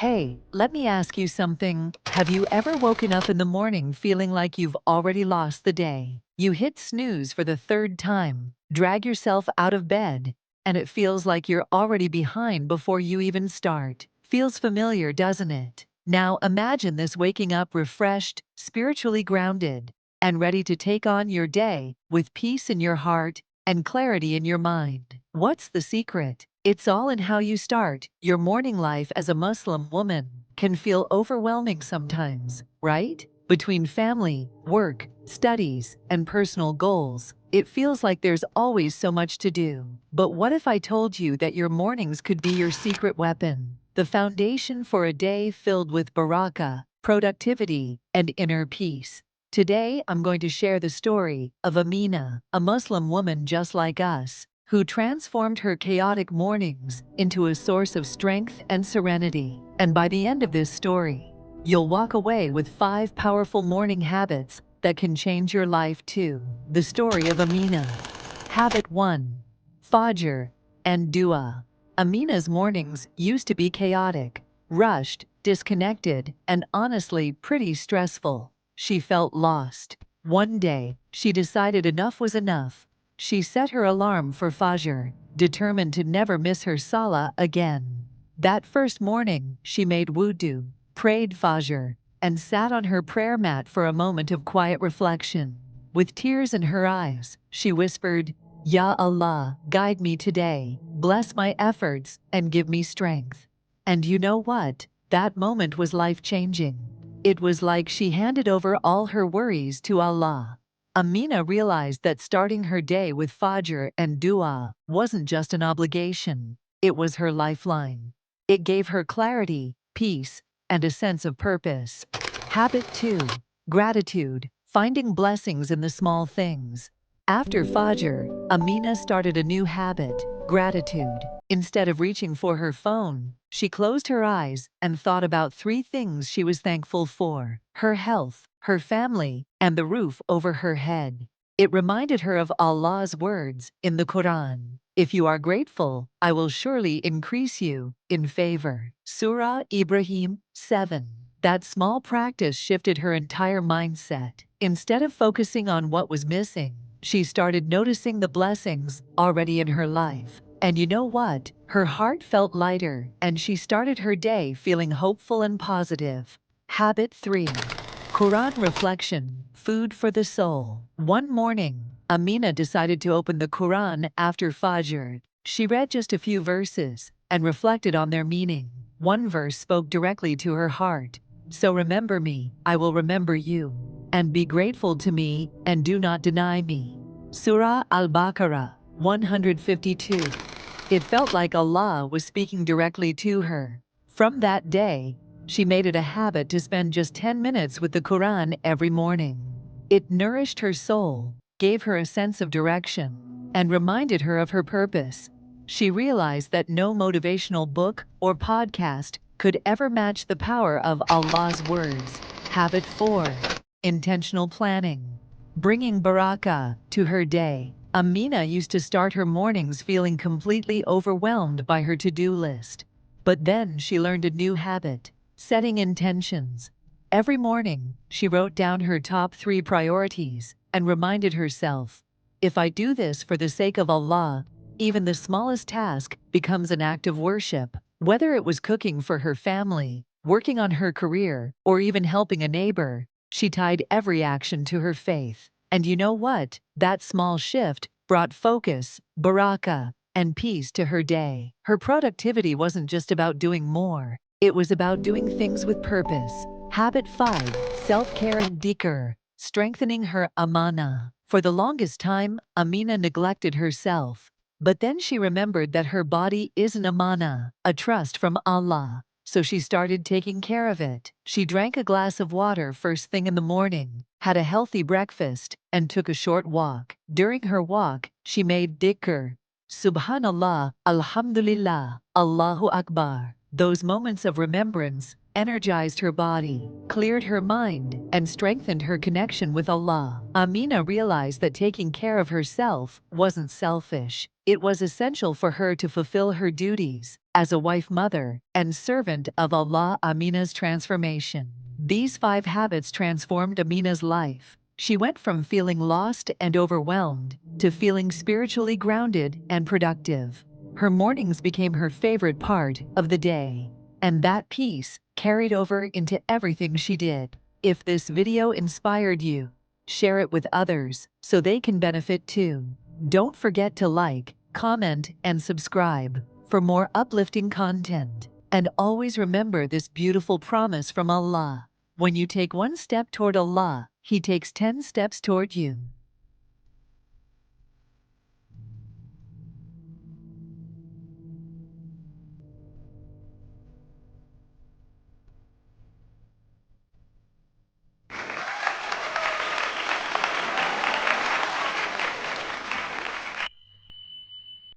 Hey, let me ask you something. Have you ever woken up in the morning feeling like you've already lost the day? You hit snooze for the third time, drag yourself out of bed, and it feels like you're already behind before you even start. Feels familiar, doesn't it? Now imagine this waking up refreshed, spiritually grounded, and ready to take on your day with peace in your heart and clarity in your mind. What's the secret? It's all in how you start. Your morning life as a Muslim woman can feel overwhelming sometimes, right? Between family, work, studies, and personal goals, it feels like there's always so much to do. But what if I told you that your mornings could be your secret weapon? The foundation for a day filled with barakah, productivity, and inner peace. Today, I'm going to share the story of Amina, a Muslim woman just like us, who transformed her chaotic mornings into a source of strength and serenity. And by the end of this story, you'll walk away with 5 powerful morning habits that can change your life too. The story of Amina. Habit 1. Fajr and Dua. Amina's mornings used to be chaotic, rushed, disconnected, and honestly pretty stressful. She felt lost. One day, she decided enough was enough. She set her alarm for Fajr, determined to never miss her Salah again. That first morning, she made wudu, prayed Fajr, and sat on her prayer mat for a moment of quiet reflection. With tears in her eyes, she whispered, "Ya Allah, guide me today, bless my efforts, and give me strength." And you know what? That moment was life-changing. It was like she handed over all her worries to Allah. Amina realized that starting her day with Fajr and Dua wasn't just an obligation, it was her lifeline. It gave her clarity, peace, and a sense of purpose. Habit 2. Gratitude, finding blessings in the small things. After Fajr, Amina started a new habit, gratitude. Instead of reaching for her phone, she closed her eyes and thought about 3 things she was thankful for: her health, her family, and the roof over her head. It reminded her of Allah's words in the Qur'an, "If you are grateful, I will surely increase you in favor." Surah Ibrahim 7. That small practice shifted her entire mindset. Instead of focusing on what was missing, she started noticing the blessings already in her life. And you know what? Her heart felt lighter, and she started her day feeling hopeful and positive. Habit 3. Quran reflection, food for the soul. One morning, Amina decided to open the Quran after Fajr. She read just a few verses and reflected on their meaning. One verse spoke directly to her heart. "So remember me, I will remember you. And be grateful to me, and do not deny me." Surah Al-Baqarah 152. It felt like Allah was speaking directly to her. From that day, she made it a habit to spend just 10 minutes with the Quran every morning. It nourished her soul, gave her a sense of direction, and reminded her of her purpose. She realized that no motivational book or podcast could ever match the power of Allah's words. Habit 4. Intentional planning, bringing barakah to her day. Amina used to start her mornings feeling completely overwhelmed by her to-do list. But then she learned a new habit, setting intentions. Every morning, she wrote down her top 3 priorities and reminded herself, "If I do this for the sake of Allah, even the smallest task becomes an act of worship." Whether it was cooking for her family, working on her career, or even helping a neighbor, she tied every action to her faith. And you know what? That small shift brought focus, barakah, and peace to her day. Her productivity wasn't just about doing more, it was about doing things with purpose. Habit 5. Self-care and dhikr, strengthening her amana. For the longest time, Amina neglected herself. But then she remembered that her body is an amana, a trust from Allah. So she started taking care of it. She drank a glass of water first thing in the morning, had a healthy breakfast, and took a short walk. During her walk, she made dhikr. Subhanallah, Alhamdulillah, Allahu Akbar. Those moments of remembrance energized her body, cleared her mind, and strengthened her connection with Allah. Amina realized that taking care of herself wasn't selfish. It was essential for her to fulfill her duties as a wife, mother, and servant of Allah. Amina's transformation. These 5 habits transformed Amina's life. She went from feeling lost and overwhelmed to feeling spiritually grounded and productive. Her mornings became her favorite part of the day, and that peace carried over into everything she did. If this video inspired you, share it with others so they can benefit too. Don't forget to like, comment, and subscribe for more uplifting content. And always remember this beautiful promise from Allah: when you take one step toward Allah, He takes 10 steps toward you.